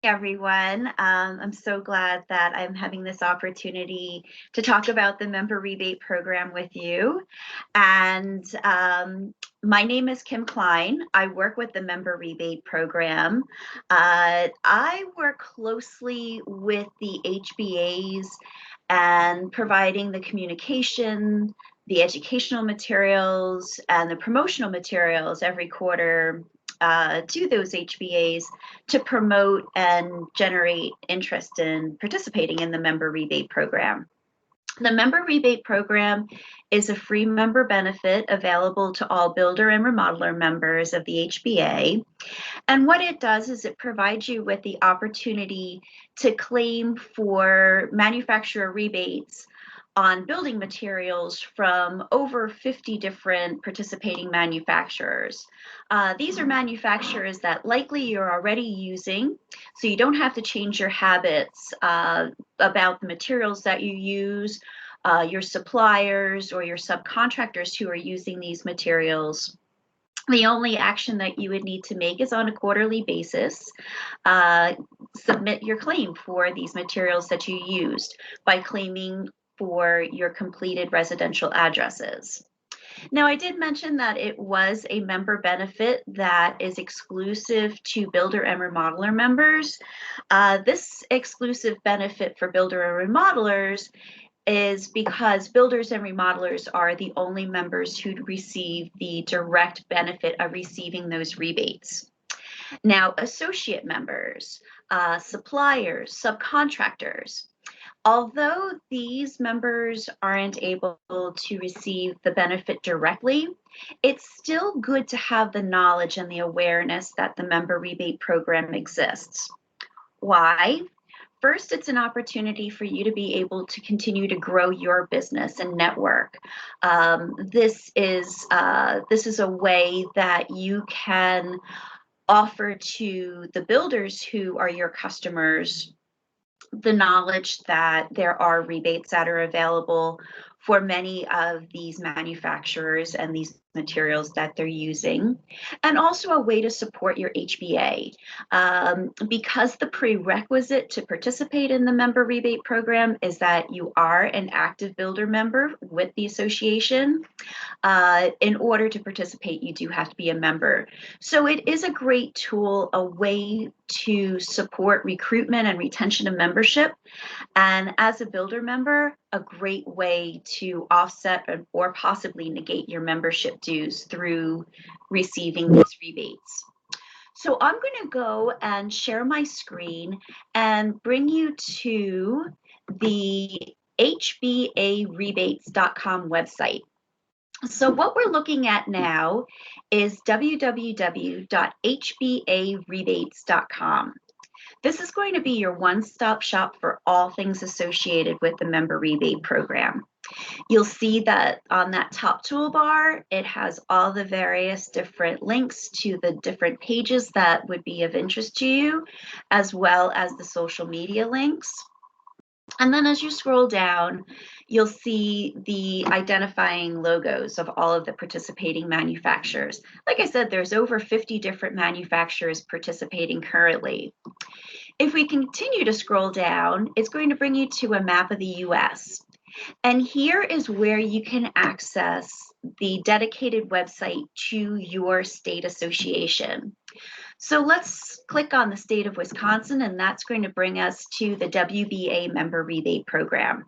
everyone. I'm so glad that I'm having this opportunity to talk about the Member Rebate Program with you. And my name is Kim Klein. I work with the Member Rebate Program. I work closely with the HBAs and providing the communication, the educational materials, and the promotional materials every quarter to those HBAs to promote and generate interest in participating in the Member Rebate Program. The Member Rebate Program is a free member benefit available to all builder and remodeler members of the HBA. And what it does is it provides you with the opportunity to claim for manufacturer rebates on building materials from over 50 different participating manufacturers. These are manufacturers that likely you're already using, so you don't have to change your habits about the materials that you use, your suppliers or your subcontractors who are using these materials. The only action that you would need to make is on a quarterly basis, submit your claim for these materials that you used by claiming for your completed residential addresses. Now, I did mention that it was a member benefit that is exclusive to builder and remodeler members. This exclusive benefit for builder and remodelers is because builders and remodelers are the only members who receive the direct benefit of receiving those rebates. Now, associate members, suppliers, subcontractors, although these members aren't able to receive the benefit directly, it's still good to have the knowledge and the awareness that the Member Rebate Program exists. Why? First, it's an opportunity for you to be able to continue to grow your business and network. This is a way that you can offer to the builders who are your customers the knowledge that there are rebates that are available for many of these manufacturers and these materials that they're using, and also a way to support your HBA. Because the prerequisite to participate in the Member Rebate Program is that you are an active builder member with the association. In order to participate, you do have to be a member. So it is a great tool, a way to support recruitment and retention of membership. And as a builder member, a great way to offset or possibly negate your membership dues through receiving these rebates. So I'm going to go and share my screen and bring you to the hbarebates.com website. So what we're looking at now is www.hbarebates.com. This is going to be your one-stop shop for all things associated with the Member Rebate Program. You'll see that on that top toolbar, it has all the various different links to the different pages that would be of interest to you, as well as the social media links. And then as you scroll down, you'll see the identifying logos of all of the participating manufacturers. Like I said, there's over 50 different manufacturers participating currently. If we continue to scroll down, it's going to bring you to a map of the US. And here is where you can access the dedicated website to your state association. So let's click on the state of Wisconsin, and that's going to bring us to the WBA Member Rebate Program.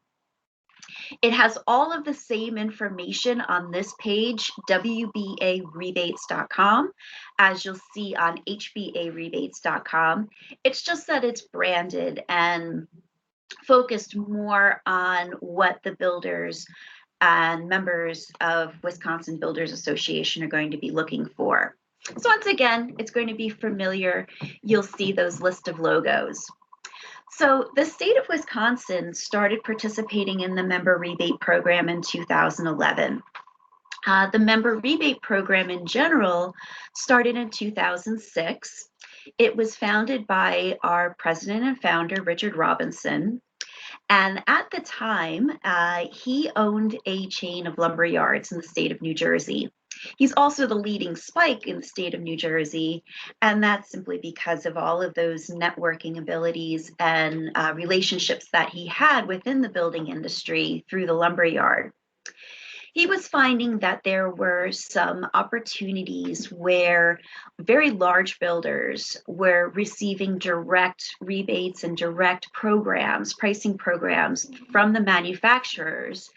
It has all of the same information on this page, WBArebates.com, as you'll see on HBArebates.com. It's just that it's branded and focused more on what the builders and members of Wisconsin Builders Association are going to be looking for. So once again, it's going to be familiar. You'll see those list of logos. So the state of Wisconsin started participating in the Member Rebate Program in 2011. The Member Rebate Program in general started in 2006. It was founded by our president and founder, Richard Robinson. And at the time, he owned a chain of lumber yards in the state of New Jersey. He's also the leading spike in the state of New Jersey, and that's simply because of all of those networking abilities and relationships that he had within the building industry through the lumberyard. He was finding that there were some opportunities where very large builders were receiving direct rebates and direct programs, pricing programs from the manufacturers,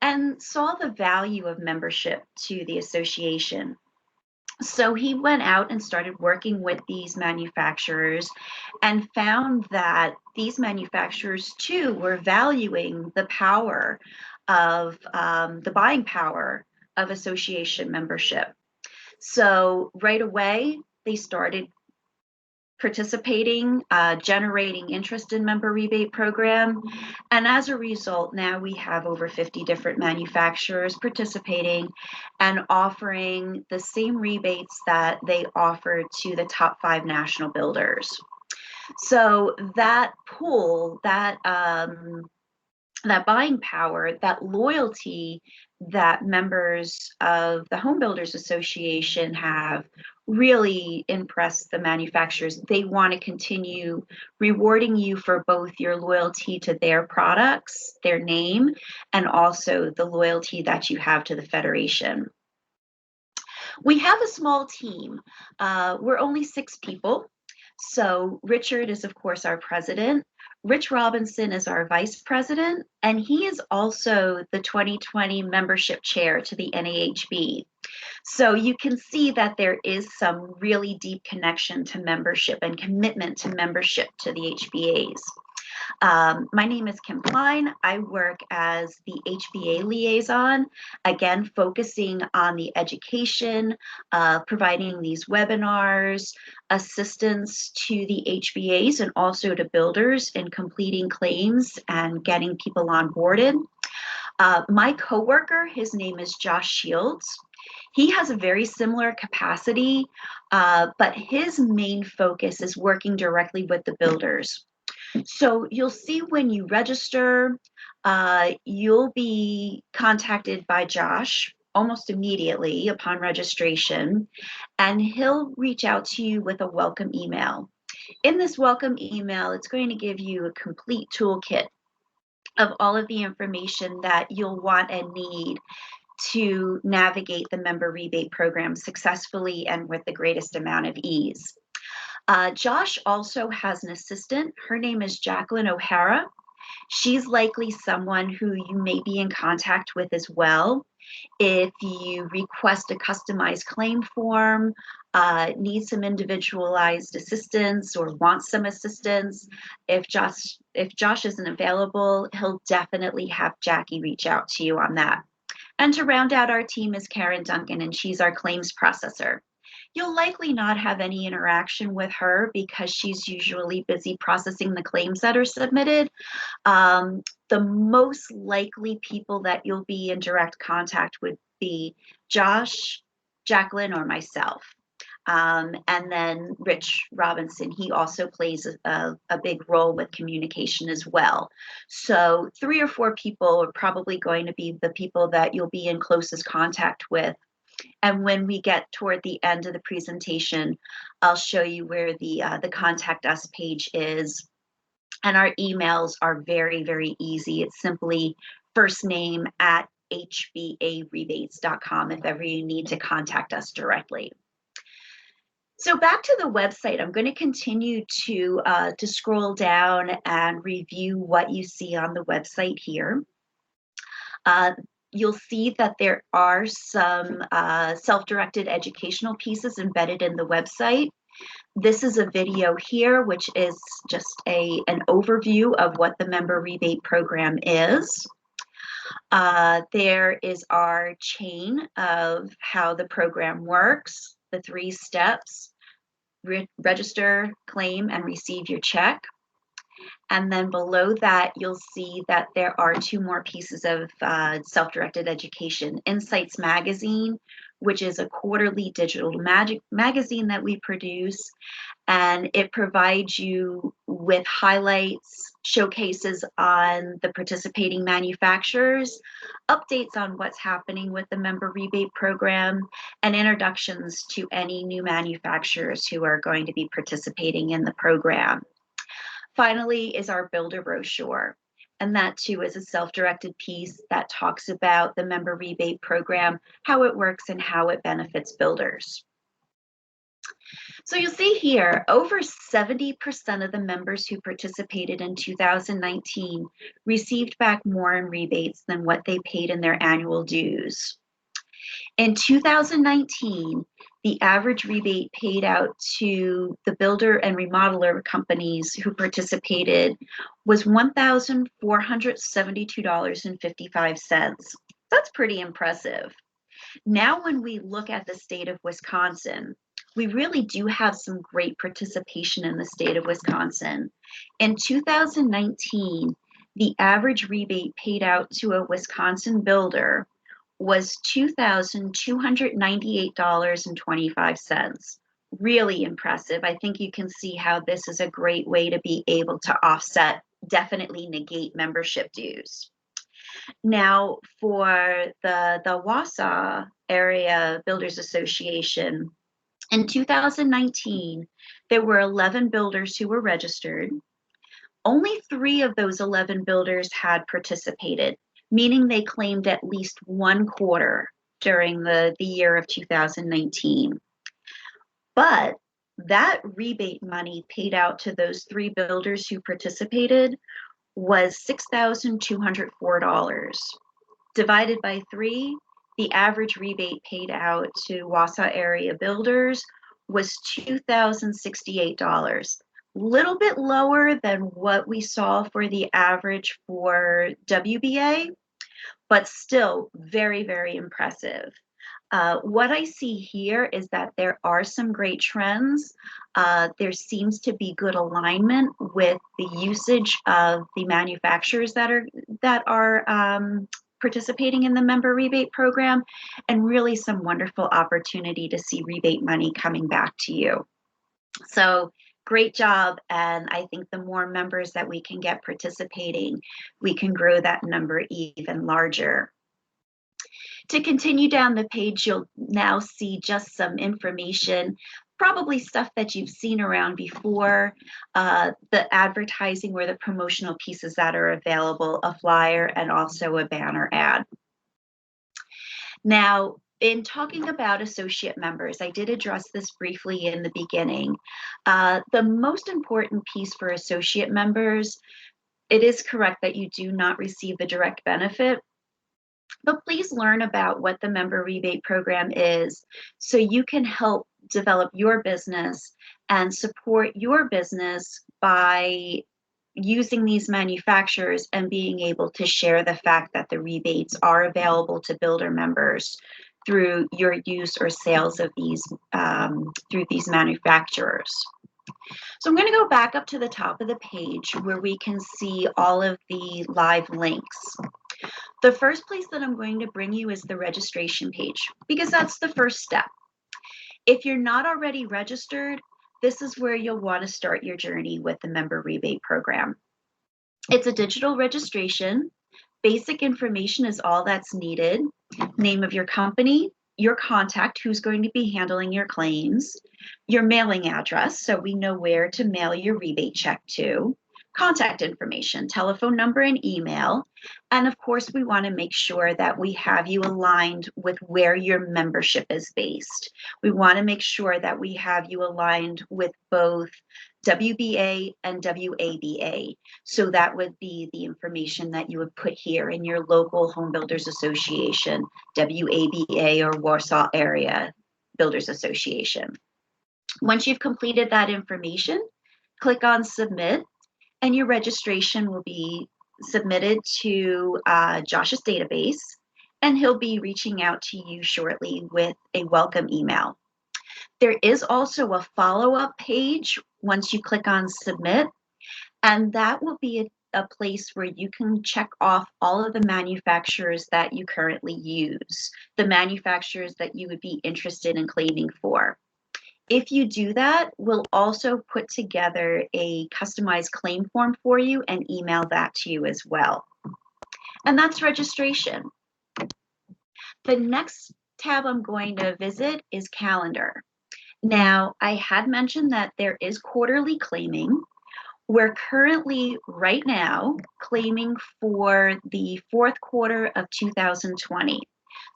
and saw the value of membership to the association. So he went out and started working with these manufacturers and found that these manufacturers too were valuing the power of the buying power of association membership. So right away, they started participating, generating interest in Member Rebate Program. And as a result, now we have over 50 different manufacturers participating and offering the same rebates that they offer to the top 5 national builders. So that pool, that buying power, that loyalty that members of the Home Builders Association have really impressed the manufacturers. They want to continue rewarding you for both your loyalty to their products, their name, and also the loyalty that you have to the Federation. We have a small team. We're only 6 people. So Richard is, of course, our president. Rich Robinson is our vice president, and he is also the 2020 membership chair to the NAHB. So you can see that there is some really deep connection to membership and commitment to membership to the HBAs. My name is Kim Klein. I work as the HBA liaison, again, focusing on the education, providing these webinars, assistance to the HBAs and also to builders in completing claims and getting people onboarded. My coworker, his name is Josh Shields. He has a very similar capacity, but his main focus is working directly with the builders. So you'll see when you register, you'll be contacted by Josh almost immediately upon registration, and he'll reach out to you with a welcome email. In this welcome email, it's going to give you a complete toolkit of all of the information that you'll want and need to navigate the Member Rebate Program successfully and with the greatest amount of ease. Josh also has an assistant. Her name is Jacqueline O'Hara. She's likely someone who you may be in contact with as well. If you request a customized claim form, need some individualized assistance or want some assistance, if Josh isn't available, he'll definitely have Jackie reach out to you on that. And to round out our team is Karen Duncan, and she's our claims processor. You'll likely not have any interaction with her because she's usually busy processing the claims that are submitted. The most likely people that you'll be in direct contact would be Josh, Jacqueline, or myself. And then Rich Robinson, he also plays a big role with communication as well. So 3 or 4 people are probably going to be the people that you'll be in closest contact with. And when we get toward the end of the presentation, I'll show you where the contact us page is. And our emails are very, very easy. It's simply first name at hbarebates.com if ever you need to contact us directly. So back to the website, I'm going to continue to scroll down and review what you see on the website here. You'll see that there are some self-directed educational pieces embedded in the website. This is a video here, which is just an overview of what the Member Rebate Program is. There is our chain of how the program works, the 3 steps: register, claim, and receive your check. And then below that, you'll see that there are 2 more pieces of self-directed education. Insights Magazine, which is a quarterly digital magazine that we produce, and it provides you with highlights, showcases on the participating manufacturers, updates on what's happening with the member rebate program, and introductions to any new manufacturers who are going to be participating in the program. Finally is our builder brochure. And that too is a self-directed piece that talks about the member rebate program, how it works and how it benefits builders. So you'll see here, over 70% of the members who participated in 2019 received back more in rebates than what they paid in their annual dues. In 2019, the average rebate paid out to the builder and remodeler companies who participated was $1,472.55. That's pretty impressive. Now, when we look at the state of Wisconsin, we really do have some great participation in the state of Wisconsin. In 2019, the average rebate paid out to a Wisconsin builder was $2,298.25. Really impressive. I think you can see how this is a great way to be able to offset, definitely negate membership dues. Now, for the Wausau Area Builders Association, in 2019, there were 11 builders who were registered. Only 3 of those 11 builders had participated, meaning they claimed at least 1 quarter during the year of 2019. But that rebate money paid out to those 3 builders who participated was $6,204. Divided by 3, the average rebate paid out to Wausau Area Builders was $2,068. Little bit lower than what we saw for the average for WBA, but still very, very impressive. What I see here is that there are some great trends. There seems to be good alignment with the usage of the manufacturers that are participating in the member rebate program, and really some wonderful opportunity to see rebate money coming back to you. So great job, and I think the more members that we can get participating, we can grow that number even larger. To continue down the page, you'll now see just some information, probably stuff that you've seen around before, the advertising or the promotional pieces that are available, a flyer, and also a banner ad. Now, in talking about associate members, I did address this briefly in the beginning. The most important piece for associate members, it is correct that you do not receive the direct benefit, but please learn about what the member rebate program is so you can help develop your business and support your business by using these manufacturers and being able to share the fact that the rebates are available to builder members through your use or sales of these through these manufacturers. So I'm going to go back up to the top of the page where we can see all of the live links. The first place that I'm going to bring you is the registration page, because that's the first step. If you're not already registered, this is where you'll want to start your journey with the member rebate program. It's a digital registration. Basic information is all that's needed. Name of your company, your contact, who's going to be handling your claims, your mailing address, so we know where to mail your rebate check to, contact information, telephone number and email. And of course, we want to make sure that we have you aligned with where your membership is based. We want to make sure that we have you aligned with both WBA and WABA. So that would be the information that you would put here in your local Home Builders Association, WABA or Wausau Area Builders Association. Once you've completed that information, click on Submit, and your registration will be submitted to Josh's database, and he'll be reaching out to you shortly with a welcome email. There is also a follow-up page once you click on Submit, and that will be a place where you can check off all of the manufacturers that you currently use, the manufacturers that you would be interested in claiming for. If you do that, we'll also put together a customized claim form for you and email that to you as well. And that's registration. The next tab I'm going to visit is calendar. Now, I had mentioned that there is quarterly claiming. We're currently, right now, claiming for the fourth quarter of 2020.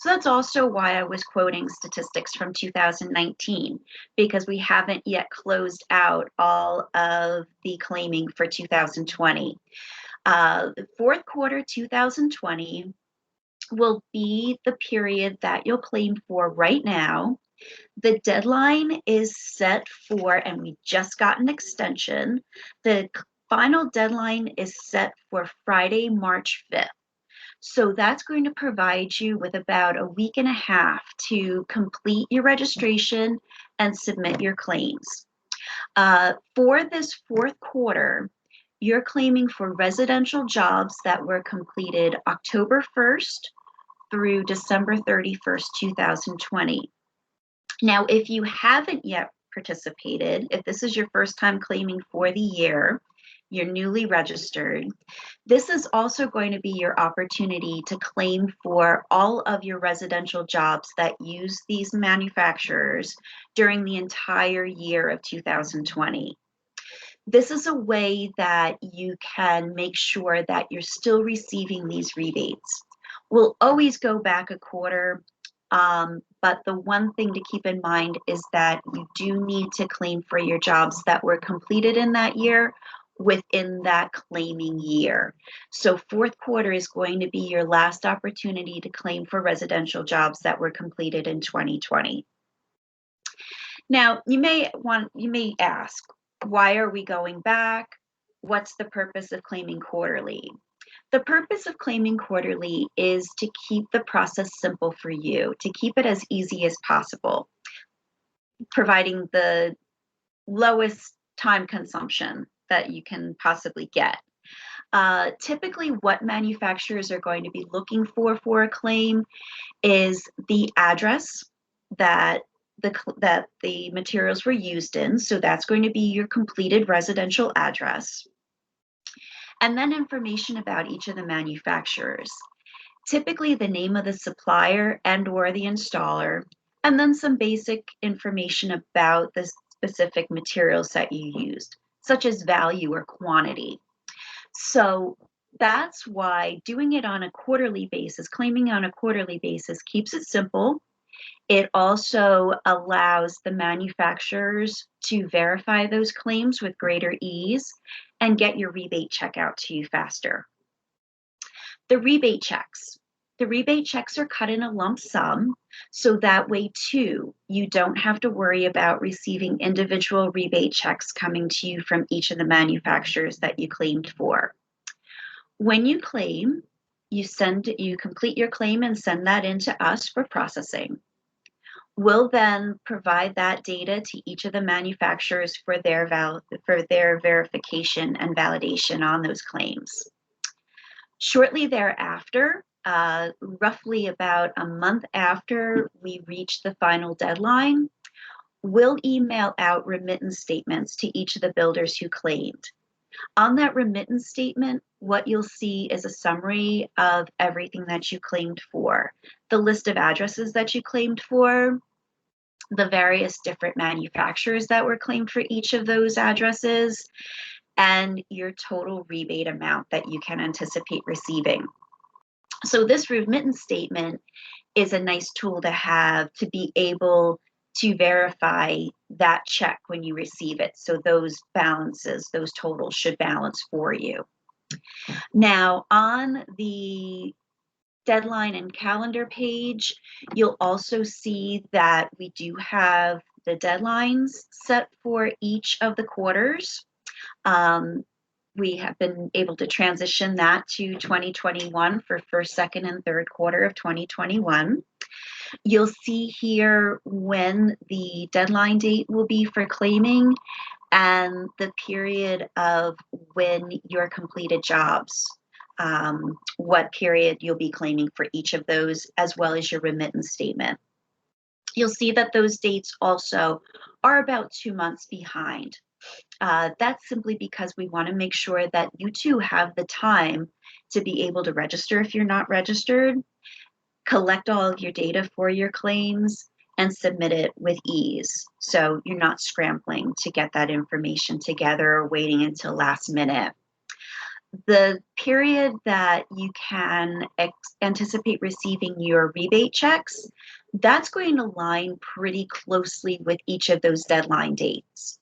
So that's also why I was quoting statistics from 2019, because we haven't yet closed out all of the claiming for 2020. The fourth quarter 2020 will be the period that you'll claim for right now. The deadline is set for, and we just got an extension, the final deadline is set for Friday, March 5th. So that's going to provide you with about a week and a half to complete your registration and submit your claims. For this fourth quarter, you're claiming for residential jobs that were completed October 1st through December 31st, 2020. Now, if you haven't yet participated, if this is your first time claiming for the year, you're newly registered, this is also going to be your opportunity to claim for all of your residential jobs that use these manufacturers during the entire year of 2020. This is a way that you can make sure that you're still receiving these rebates. We'll always go back a quarter, but the one thing to keep in mind is that you do need to claim for your jobs that were completed in that year within that claiming year. So fourth quarter is going to be your last opportunity to claim for residential jobs that were completed in 2020. Now, you may ask, why are we going back? What's the purpose of claiming quarterly? The purpose of claiming quarterly is to keep the process simple for you, to keep it as easy as possible, providing the lowest time consumption that you can possibly get. Typically, what manufacturers are going to be looking for a claim is the address that the materials were used in. So that's going to be your completed residential address. And then information about each of the manufacturers. Typically the name of the supplier and or the installer, and then some basic information about the specific materials that you used, such as value or quantity. So that's why doing it on a quarterly basis, claiming on a quarterly basis, keeps it simple. It also allows the manufacturers to verify those claims with greater ease and get your rebate check out to you faster. The rebate checks. The rebate checks are cut in a lump sum, so that way too, you don't have to worry about receiving individual rebate checks coming to you from each of the manufacturers that you claimed for. When you claim, you complete your claim and send that in to us for processing. We'll then provide that data to each of the manufacturers for their verification and validation on those claims. Shortly thereafter, roughly about a month after we reach the final deadline, we'll email out remittance statements to each of the builders who claimed. On that remittance statement, what you'll see is a summary of everything that you claimed for, the list of addresses that you claimed for, the various different manufacturers that were claimed for each of those addresses, and your total rebate amount that you can anticipate receiving. So this remittance statement is a nice tool to have to be able to verify that check when you receive it. So those balances, those totals should balance for you. Now, on the deadline and calendar page, you'll also see that we do have the deadlines set for each of the quarters. We have been able to transition that to 2021 for first, second, and third quarter of 2021. You'll see here when the deadline date will be for claiming and the period of when your completed jobs, what period you'll be claiming for each of those, as well as your remittance statement. You'll see that those dates also are about 2 months behind. That's simply because we want to make sure that you too have the time to be able to register if you're not registered, collect all of your data for your claims, and submit it with ease. So you're not scrambling to get that information together or waiting until last minute. The period that you can anticipate receiving your rebate checks, that's going to line pretty closely with each of those deadline dates.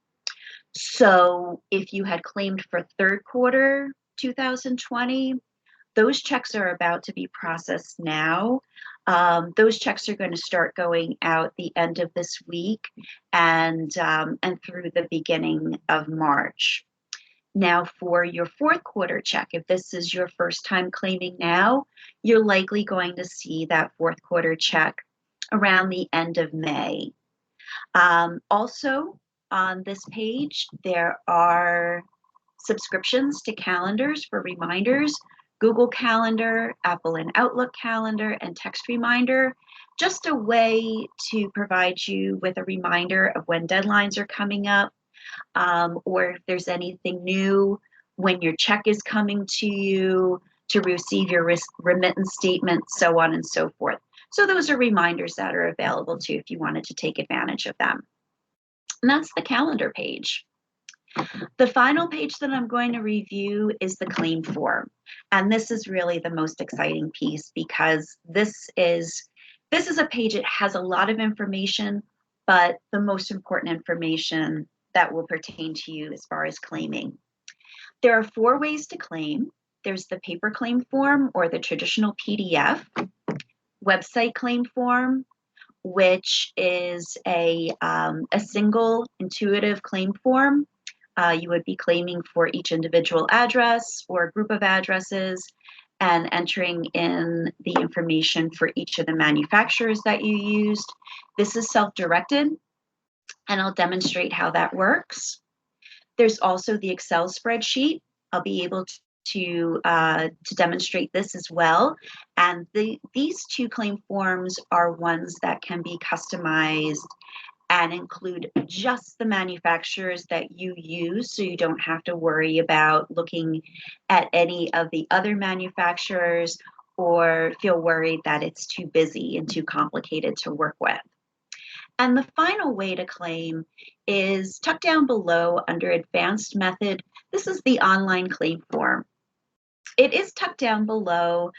So if you had claimed for third quarter 2020, those checks are about to be processed now. Those checks are going to start going out the end of this week and through the beginning of March. Now, for your fourth quarter check, if this is your first time claiming now, you're likely going to see that fourth quarter check around the end of May. Also, on this page, there are subscriptions to calendars for reminders, Google Calendar, Apple and Outlook Calendar, and Text Reminder, just a way to provide you with a reminder of when deadlines are coming up, or if there's anything new, when your check is coming to you, to receive your remittance statement, so on and so forth. So those are reminders that are available to you if you wanted to take advantage of them. And that's the calendar page. The final page that I'm going to review is the claim form. And this is really the most exciting piece because this is a page, it has a lot of information, but the most important information that will pertain to you as far as claiming. There are 4 ways to claim. There's the paper claim form or the traditional PDF, website claim form, which is a single intuitive claim form. You would be claiming for each individual address or group of addresses and entering in the information for each of the manufacturers that you used. This is self-directed, and I'll demonstrate how that works. There's also the Excel spreadsheet. I'll be able to demonstrate this as well. And these 2 claim forms are ones that can be customized and include just the manufacturers that you use, so you don't have to worry about looking at any of the other manufacturers or feel worried that it's too busy and too complicated to work with. And the final way to claim is tucked down below under Advanced Method. This is the online claim form. It is tucked down below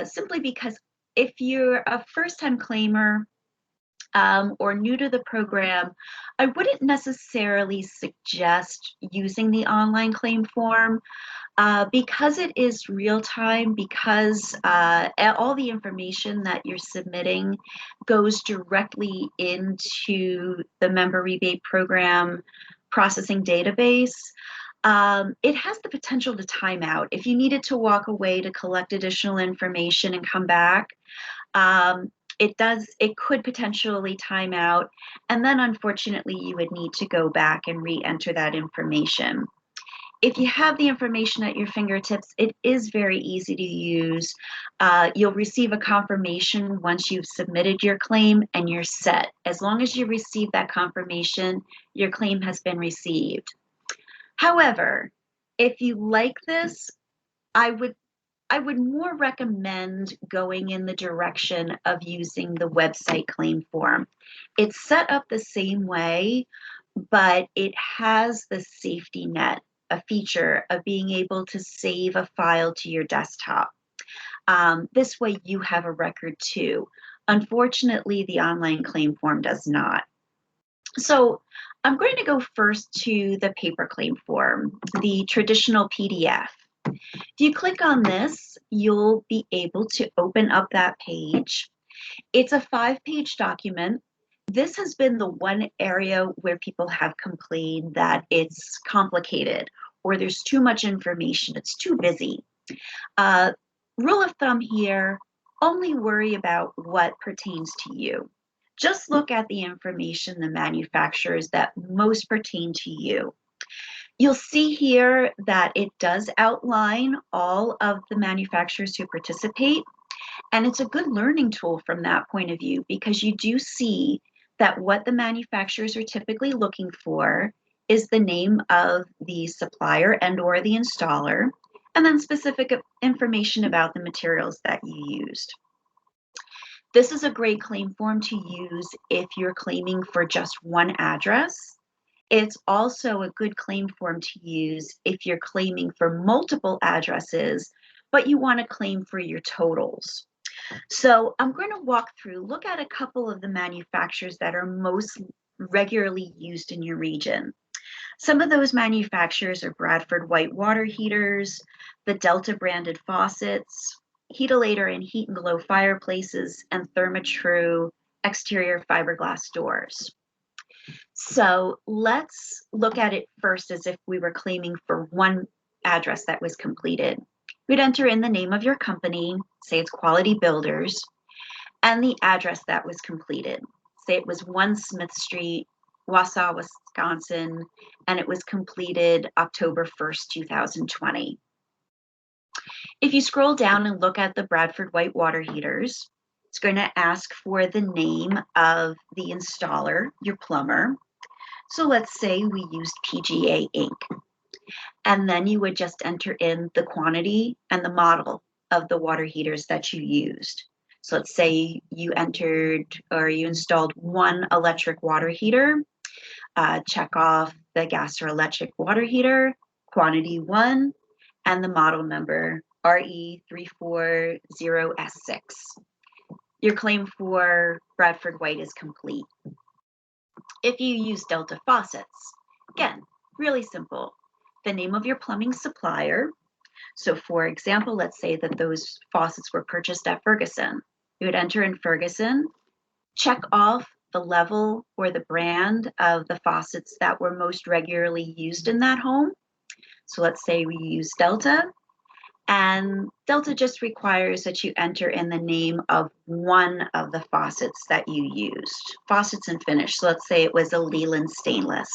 simply because if you're a first-time claimer or new to the program, I wouldn't necessarily suggest using the online claim form because it is real time, because all the information that you're submitting goes directly into the Member Rebate Program processing database. It has the potential to time out. If you needed to walk away to collect additional information and come back, it could potentially time out, and then unfortunately you would need to go back and re-enter that information. If you have the information at your fingertips, it is very easy to use. You'll receive a confirmation once you've submitted your claim and you're set. As long as you receive that confirmation, your claim has been received. However, if you like this, I would more recommend going in the direction of using the website claim form. It's set up the same way, but it has the safety net, a feature of being able to save a file to your desktop. This way you have a record too. Unfortunately, the online claim form does not. So I'm going to go first to the paper claim form, the traditional PDF. If you click on this, you'll be able to open up that page. It's a 5-page document. This has been the one area where people have complained that it's complicated or there's too much information, it's too busy. Rule of thumb here, only worry about what pertains to you. Just look at the information, the manufacturers that most pertain to you. You'll see here that it does outline all of the manufacturers who participate. And it's a good learning tool from that point of view because you do see that what the manufacturers are typically looking for is the name of the supplier and or the installer, and then specific information about the materials that you used. This is a great claim form to use if you're claiming for just one address. It's also a good claim form to use if you're claiming for multiple addresses, but you want to claim for your totals. So I'm going to walk through, look at a couple of the manufacturers that are most regularly used in your region. Some of those manufacturers are Bradford white water heaters, the Delta branded faucets, Heatilator and Heat and Glow fireplaces, and Therma-Tru exterior fiberglass doors. So let's look at it first as if we were claiming for one address that was completed. We'd enter in the name of your company, say it's Quality Builders, and the address that was completed. Say it was 1 Smith Street, Wausau, Wisconsin, and it was completed October 1st, 2020. If you scroll down and look at the Bradford white water heaters, it's going to ask for the name of the installer, your plumber. So let's say we used PGA Inc. And then you would just enter in the quantity and the model of the water heaters that you used. So let's say you entered or you installed 1 electric water heater, check off the gas or electric water heater, quantity 1, and the model number RE340S6. Your claim for Bradford White is complete. If you use Delta faucets, again, really simple. The name of your plumbing supplier. So for example, let's say that those faucets were purchased at Ferguson. You would enter in Ferguson, check off the level or the brand of the faucets that were most regularly used in that home. So let's say we use Delta, and Delta just requires that you enter in the name of one of the faucets that you used. Faucets and finish. So let's say it was a Leland stainless.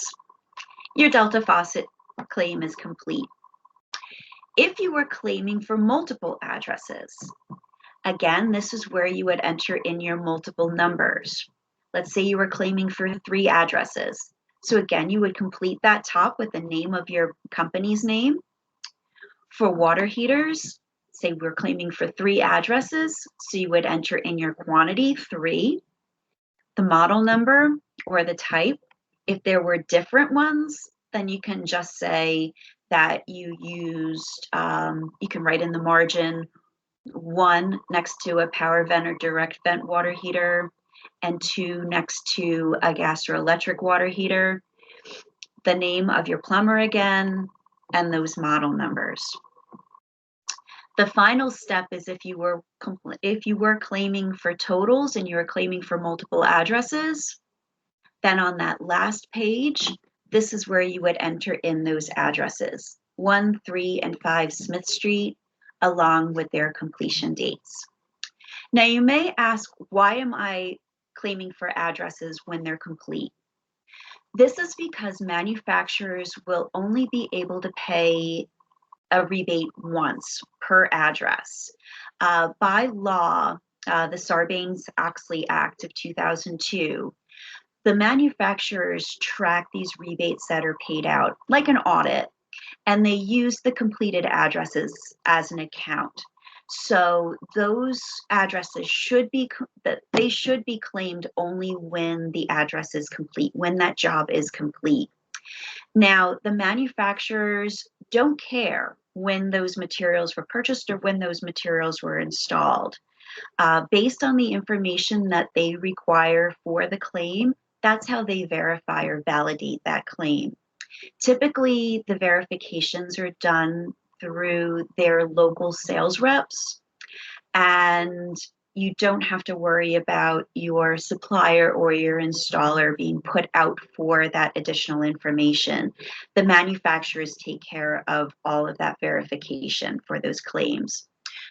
Your Delta faucet claim is complete. If you were claiming for multiple addresses, again, this is where you would enter in your multiple numbers. Let's say you were claiming for 3 addresses. So again, you would complete that top with the name of your company's name. For water heaters, say we're claiming for 3 addresses, so you would enter in your quantity 3, the model number or the type. If there were different ones, then you can just say that you used, you can write in the margin 1 next to a power vent or direct vent water heater, and 2 next to a gas or electric water heater, the name of your plumber again, and those model numbers. The final step is if you were claiming for totals and you were claiming for multiple addresses, then on that last page, this is where you would enter in those addresses, 1, 3, and 5 Smith Street, along with their completion dates. Now you may ask, why am I claiming for addresses when they're complete? This is because manufacturers will only be able to pay a rebate once per address. By law, the Sarbanes-Oxley Act of 2002, the manufacturers track these rebates that are paid out like an audit, and they use the completed addresses as an account. So those addresses should be claimed only when the address is complete, when that job is complete. Now, the manufacturers don't care when those materials were purchased or when those materials were installed. Based on the information that they require for the claim, that's how they verify or validate that claim. Typically, the verifications are done through their local sales reps, and you don't have to worry about your supplier or your installer being put out for that additional information. The manufacturers take care of all of that verification for those claims.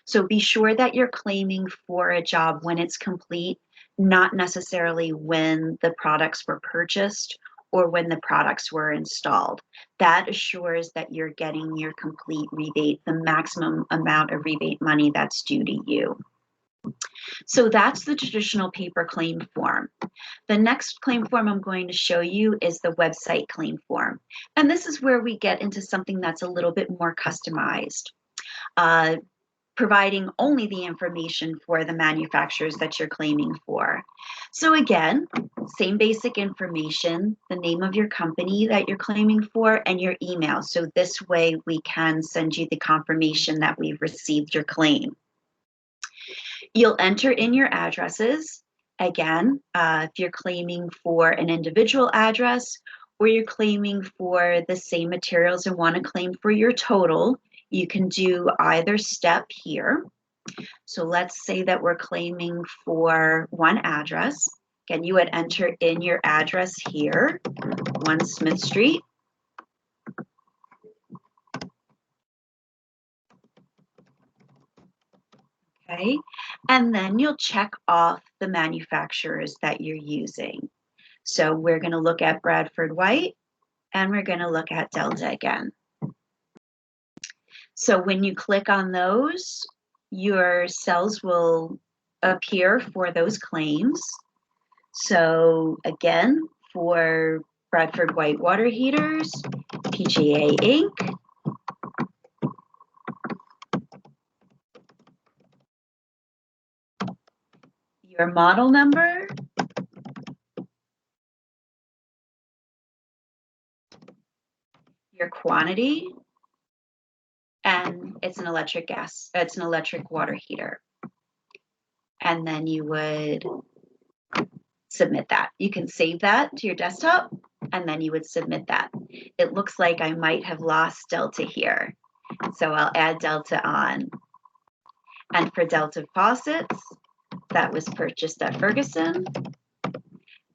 So be sure that you're claiming for a job when it's complete, not necessarily when the products were purchased or when the products were installed. That assures that you're getting your complete rebate, the maximum amount of rebate money that's due to you. So that's the traditional paper claim form. The next claim form I'm going to show you is the website claim form. And this is where we get into something that's a little bit more customized, uh, providing only the information for the manufacturers that you're claiming for. So again, same basic information, the name of your company that you're claiming for, and your email. So this way we can send you the confirmation that we've received your claim. You'll enter in your addresses. Again, if you're claiming for an individual address or you're claiming for the same materials and want to claim for your total, you can do either step here. So let's say that we're claiming for one address. Again, you would enter in your address here, 1 Smith Street. Okay, and then you'll check off the manufacturers that you're using. So we're going to look at Bradford White and we're going to look at Delta again. So when you click on those, your cells will appear for those claims. So again, for Bradford White water heaters, PGA Inc., your model number, your quantity, and it's an electric water heater. And then you would submit that. You can save that to your desktop and then you would submit that. It looks like I might have lost Delta here. So I'll add Delta on. And for Delta faucets, that was purchased at Ferguson.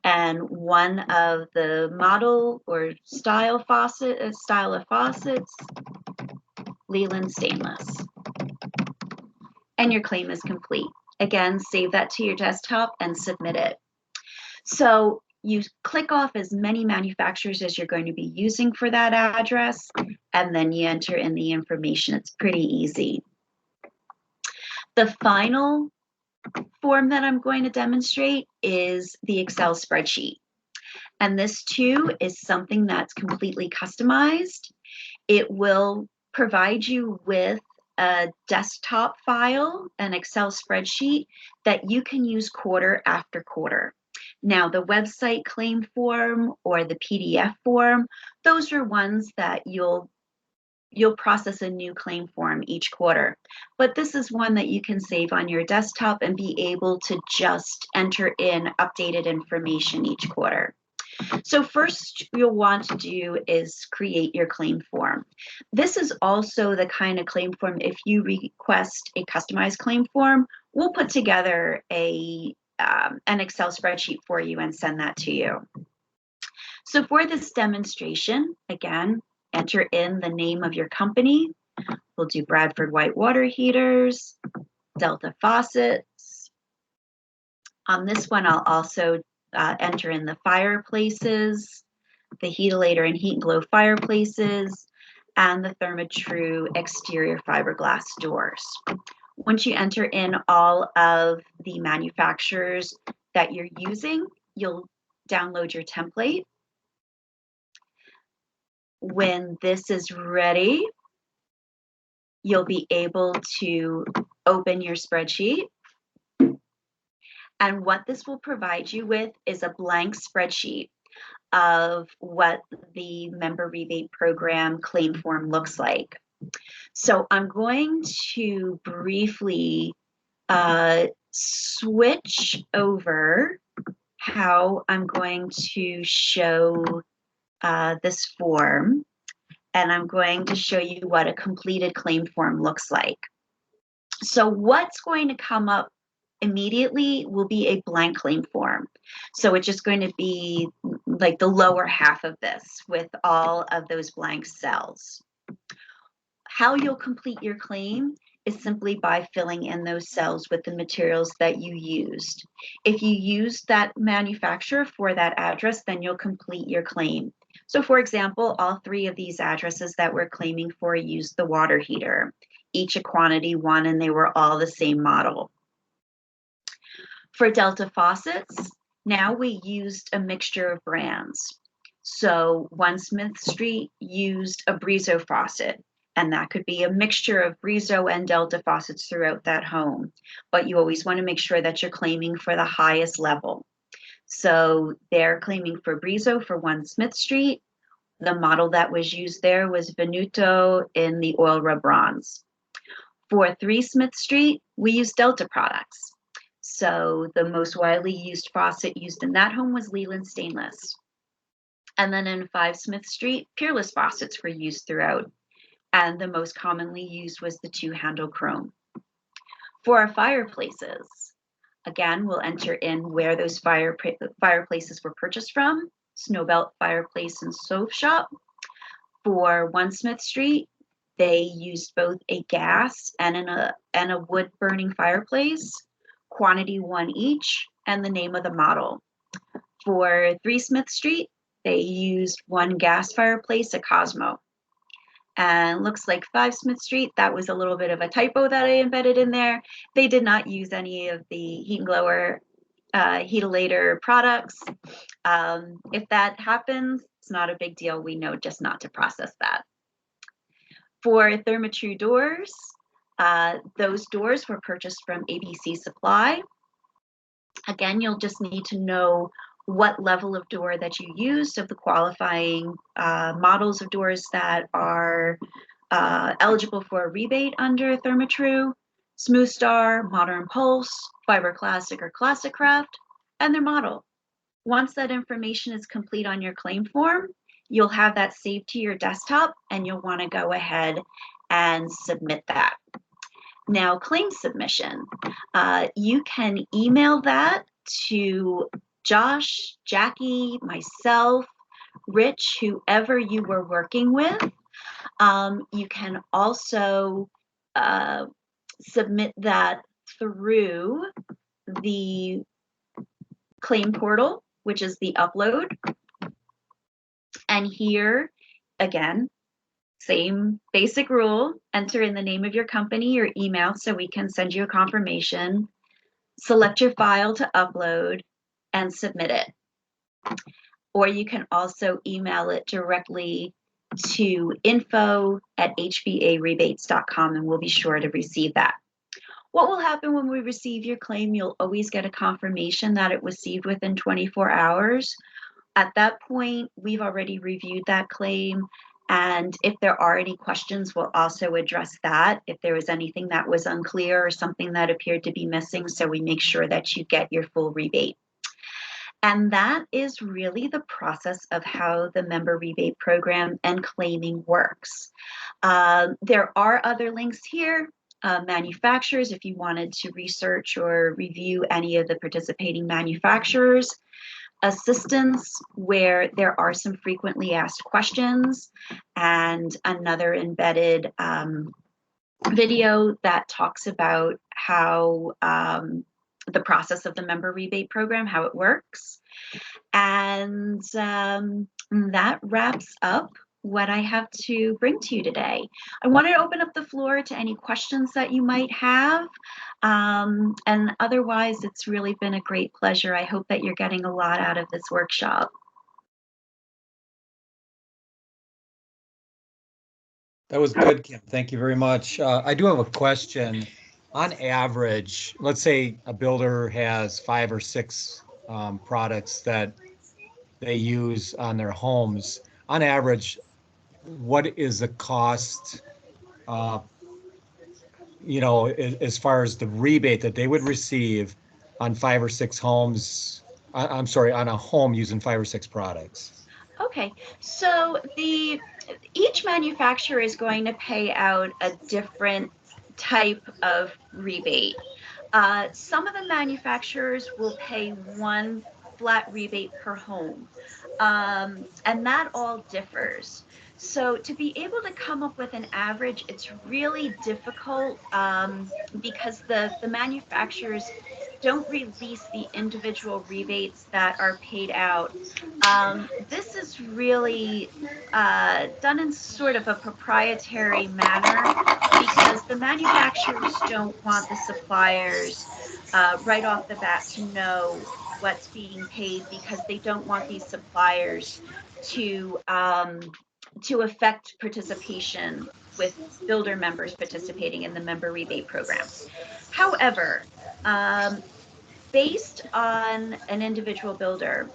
And one of the model or style of faucets, Leland Stainless. And your claim is complete. Again, save that to your desktop and submit it. So you click off as many manufacturers as you're going to be using for that address, and then you enter in the information. It's pretty easy. The final form that I'm going to demonstrate is the Excel spreadsheet. And this too is something that's completely customized. It will provide you with a desktop file, an Excel spreadsheet that you can use quarter after quarter. Now, the website claim form or the PDF form, those are ones that you'll process a new claim form each quarter. But this is one that you can save on your desktop and be able to just enter in updated information each quarter. So first you'll want to do is create your claim form. This is also the kind of claim form, if you request a customized claim form, we'll put together an Excel spreadsheet for you and send that to you. So for this demonstration, again, enter in the name of your company. We'll do Bradford White water heaters, Delta faucets. On this one, I'll also enter in the fireplaces, the Heatilator and Heat and Glow fireplaces, and the Therma-Tru exterior fiberglass doors. Once you enter in all of the manufacturers that you're using, you'll download your template. When this is ready, you'll be able to open your spreadsheet. And what this will provide you with is a blank spreadsheet of what the Member Rebate Program claim form looks like. So I'm going to briefly switch over how I'm going to show this form, and I'm going to show you what a completed claim form looks like. So what's going to come up immediately will be a blank claim form. So it's just going to be like the lower half of this with all of those blank cells. How you'll complete your claim is simply by filling in those cells with the materials that you used. If you used that manufacturer for that address, then you'll complete your claim. So for example, all 3 of these addresses that we're claiming for used the water heater, each a quantity 1, and they were all the same model. For Delta faucets, now we used a mixture of brands. So One Smith Street used a Brizo faucet, and that could be a mixture of Brizo and Delta faucets throughout that home. But you always want to make sure that you're claiming for the highest level. So they're claiming for Brizo for One Smith Street. The model that was used there was Venuto in the oil rub bronze. For 3 Smith Street, we used Delta products. So the most widely used faucet used in that home was Leland Stainless. And then in 5 Smith Street, Peerless faucets were used throughout. And the most commonly used was the 2-handle chrome. For our fireplaces, again, we'll enter in where those fireplaces were purchased from. Snowbelt Fireplace and Stove Shop. For 1 Smith Street, they used both a gas and a wood burning fireplace, quantity 1 each, and the name of the model. For 3 Smith Street, they used 1 gas fireplace, a Cosmo. And looks like 5 Smith Street, that was a little bit of a typo that I embedded in there. They did not use any of the heat and blower heatilator products. If that happens, it's not a big deal. We know just not to process that. For Therma-Tru doors, those doors were purchased from ABC Supply. Again, you'll just need to know what level of door that you use of the qualifying models of doors that are eligible for a rebate under Therma-Tru, Smooth Star, Modern Pulse, Fiber Classic or Classic Craft, and their model. Once that information is complete on your claim form, you'll have that saved to your desktop and you'll want to go ahead and submit that. Now, claim submission, you can email that to Josh, Jackie, myself, Rich, whoever you were working with. You can also submit that through the claim portal, which is the upload. And here, again, same basic rule, enter in the name of your company, your email, so we can send you a confirmation, select your file to upload, and submit it. Or you can also email it directly to info@hbarebates.com, and we'll be sure to receive that. What will happen when we receive your claim? You'll always get a confirmation that it was received within 24 hours. At that point, we've already reviewed that claim, and if there are any questions, we'll also address that if there was anything that was unclear or something that appeared to be missing, so we make sure that you get your full rebate. And that is really the process of how the Member Rebate Program and claiming works. There are other links here. Manufacturers, if you wanted to research or review any of the participating manufacturers. Assistance, where there are some frequently asked questions, and another embedded video that talks about how the process of the Member Rebate Program, how it works. And that wraps up what I have to bring to you today. I wanted to open up the floor to any questions that you might have. And otherwise, it's really been a great pleasure. I hope that you're getting a lot out of this workshop. That was good, Kim. Thank you very much. I do have a question. On average, let's say a builder has 5 or 6 products that they use on their homes. On average, what is the cost, as far as the rebate that they would receive on 5 or 6 homes? I'm sorry, on a home using 5 or 6 products. Okay, so each manufacturer is going to pay out a different type of rebate. Some of the manufacturers will pay 1 flat rebate per home, and that all differs. So to be able to come up with an average, it's really difficult because the manufacturers don't release the individual rebates that are paid out. This is really done in sort of a proprietary manner because the manufacturers don't want the suppliers right off the bat to know what's being paid because they don't want these suppliers to affect participation with builder members participating in the member rebate program. However, um, based on an individual builder,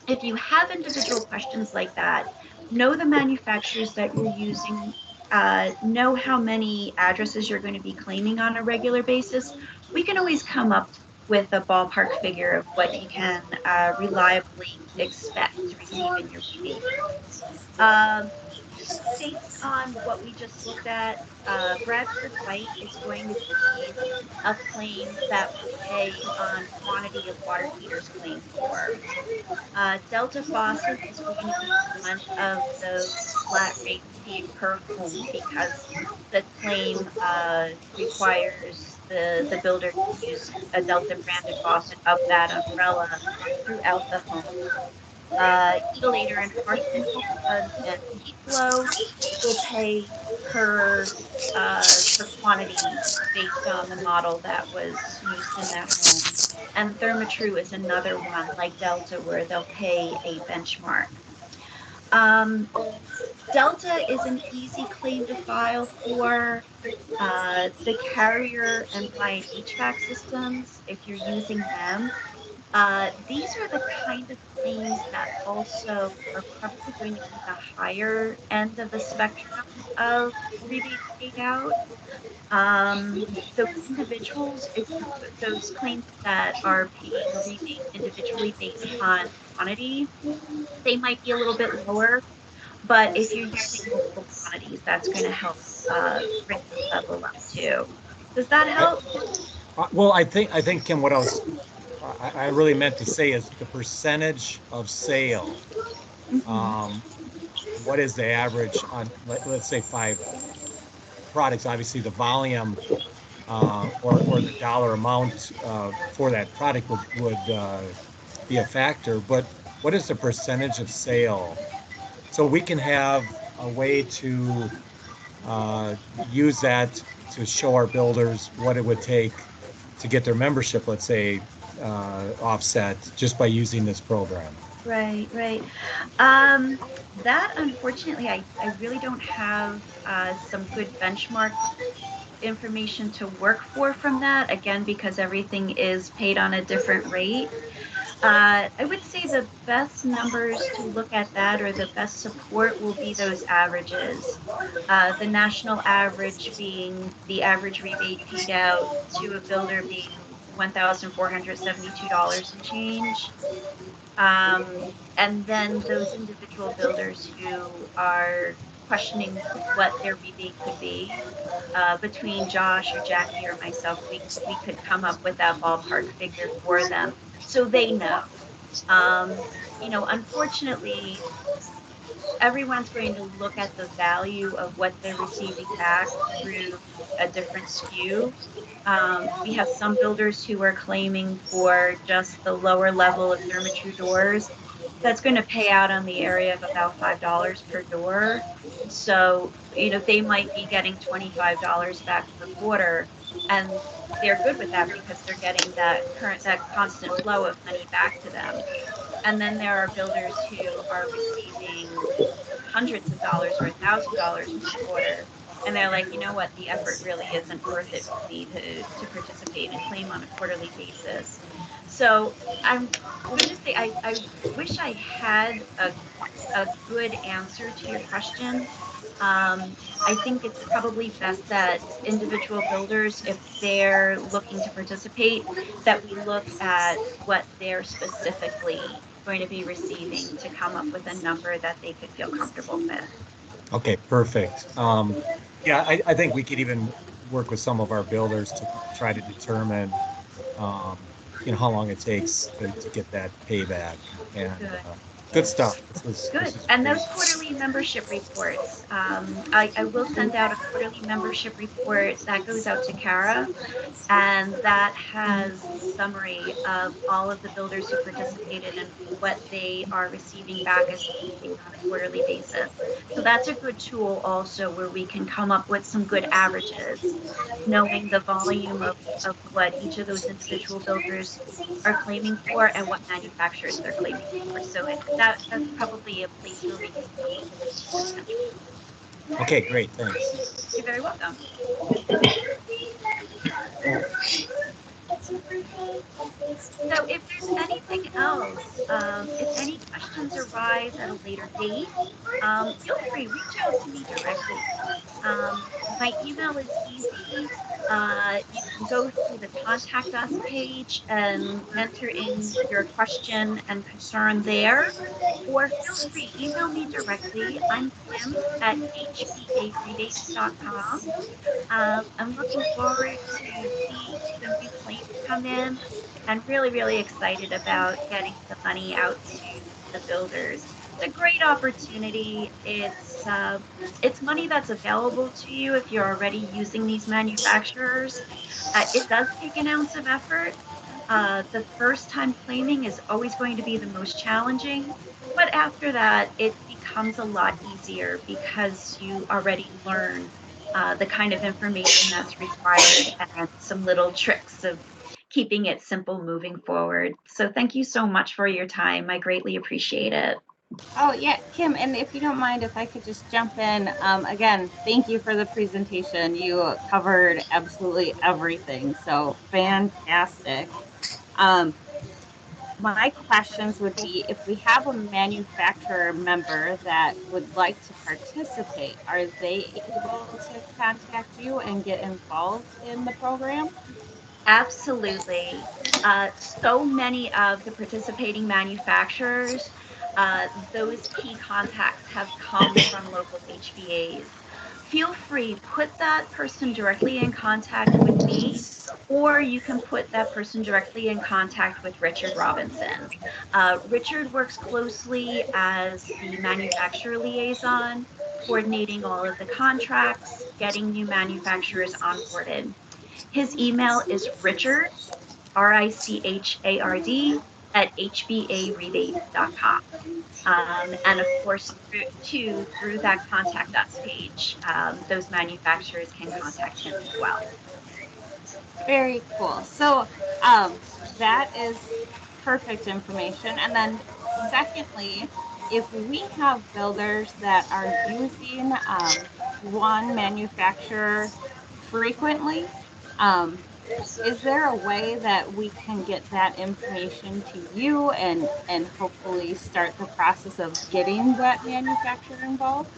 if you have individual questions like that, know the manufacturers that you're using, know how many addresses you're going to be claiming on a regular basis. We can always come up with a ballpark figure of what you can reliably expect to receive in your rebate. Um, Based on what we just looked at, Bradford White is going to be a claim that will pay on quantity of water heaters claimed for. Delta Faucet is going to be one of those flat rates paid per home because the claim requires the builder to use a Delta branded faucet of that umbrella throughout the home. Etiolator and and heat flow will pay per per quantity based on the model that was used in that home. And Thermatru is another one like Delta where they'll pay a benchmark. Um, Delta is an easy claim to file for. The carrier and client HVAC systems, if you're using them, these are the kind of claims that also are probably going to be the higher end of the spectrum of rebates paid out. Those individuals, those claims that are paying a rebate individually based on quantity, they might be a little bit lower. But if you're using multiple quantities, that's going to help bring that level up too. Does that I, help? well, I think, Kim, what I really meant to say is the percentage of sale. Mhm. Um, what is the average on, let's say, 5 products? Obviously, the volume or the dollar amount for that product would be a factor. But what is the percentage of sale? So we can have a way to use that to show our builders what it would take to get their membership, let's say, offset just by using this program. Right, right. Um, that unfortunately, I really don't have some good benchmark information to work for from that. Again, because everything is paid on a different rate. I would say the best numbers to look at that or the best support will be those averages. The national average being the average rebate paid out to a builder being $1,472 and change. And then those individual builders who are questioning what their rebate could be, between Josh or Jackie or myself, we could come up with that ballpark figure for them so they know. Um, Unfortunately, everyone's going to look at the value of what they're receiving back through a different SKU. We have some builders who are claiming for just the lower level of Therma-Tru doors. That's going to pay out on the area of about $5 per door. So, they might be getting $25 back per quarter, and they're good with that because they're getting that constant flow of money back to them. And then there are builders who are receiving hundreds of dollars or $1,000 per quarter. And they're like, you know what, the effort really isn't worth it for me to participate and claim on a quarterly basis. So I'm going to say I wish I had a good answer to your question. I think it's probably best that individual builders, if they're looking to participate, that we look at what they're specifically going to be receiving to come up with a number that they could feel comfortable with. Okay, perfect. Yeah, I think we could even work with some of our builders to try to determine, how long it takes to get that payback. And Good. Good stuff. Good. This is And great. those quarterly membership reports, I will send out a quarterly membership report that goes out to Kara, and that has a summary of all of the builders who participated and what they are receiving back as paid on a quarterly basis. So that's a good tool also where we can come up with some good averages, knowing the volume of what each of those individual builders are claiming for and what manufacturers they're claiming for. So that's probably a place where we can come up with potential. Okay, great. Thanks. You're very welcome. So if there's anything else, if any questions arise at a later date, feel free, reach out to me directly. My email is easy. You can go through the contact us page and enter in your question and concern there, or feel free, email me directly. I'm Kim at hbarebates.com. I'm looking forward to seeing the new claims come in and really, really excited about getting the money out to the builders. It's a great opportunity. It's money that's available to you if you're already using these manufacturers. It does take an ounce of effort. The first time claiming is always going to be the most challenging, but after that, it becomes a lot easier because you already learn the kind of information that's required and some little tricks of keeping it simple moving forward. So thank you so much for your time. I greatly appreciate it. Oh, yeah, Kim, and if you don't mind, if I could just jump in, again, thank you for the presentation. You covered absolutely everything, so fantastic. Um, my questions would be, if we have a manufacturer member that would like to participate, are they able to contact you and get involved in the program? Absolutely. So many of the participating manufacturers, those key contacts have come from local HBAs. Feel free, put that person directly in contact with me, or you can put that person directly in contact with Richard Robinson. Richard works closely as the manufacturer liaison, coordinating all of the contracts, getting new manufacturers onboarded. His email is Richard, Richard, at hbarebate.com. And of course, through that contact us page, those manufacturers can contact him as well. Very cool. So that is perfect information. And then secondly, if we have builders that are using one manufacturer frequently, is there a way that we can get that information to you and hopefully start the process of getting that manufacturer involved?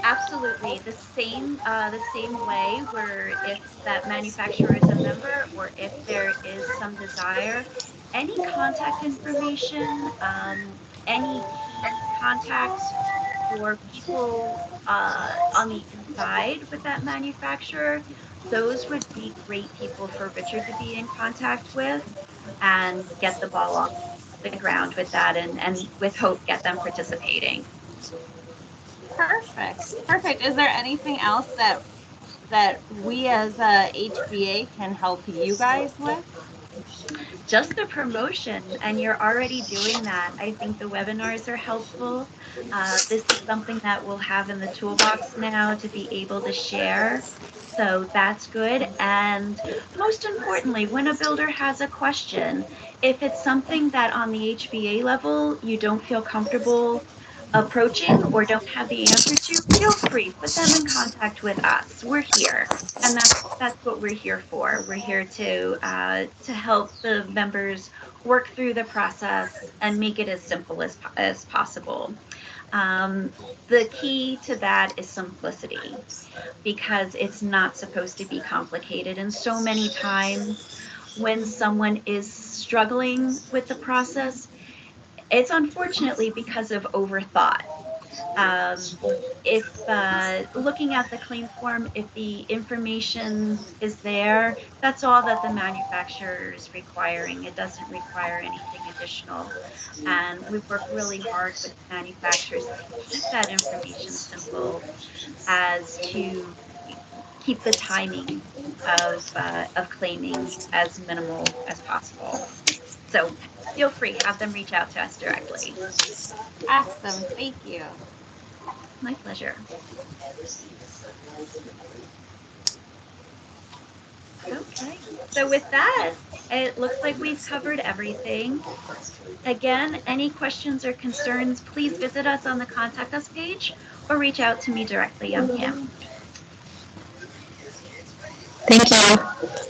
Absolutely. The same way where if that manufacturer is a member or if there is some desire, any contact information, any key contacts for people on the inside with that manufacturer, those would be great people for Richard to be in contact with and get the ball off the ground with that and with hope get them participating. Perfect. Perfect. Is there anything else that we as a HBA can help you guys with? Just the promotion, and you're already doing that. I think the webinars are helpful. This is something that we'll have in the toolbox now to be able to share. So that's good. And most importantly, when a builder has a question, if it's something that on the HBA level you don't feel comfortable approaching or don't have the answer to, feel free, put them in contact with us. We're here, and that's what we're here for. We're here to help the members work through the process and make it as simple as possible. The key to that is simplicity because it's not supposed to be complicated. And so many times when someone is struggling with the process, it's unfortunately because of overthought. If looking at the claim form, if the information is there, that's all that the manufacturer is requiring. It doesn't require anything additional. And we've worked really hard with manufacturers to keep that information simple as to keep the timing of claiming as minimal as possible. So feel free, have them reach out to us directly. Awesome. Thank you. My pleasure. Okay, so with that, it looks like we've covered everything. Again, any questions or concerns, please visit us on the Contact Us page or reach out to me directly. I'm Kim. Thank you.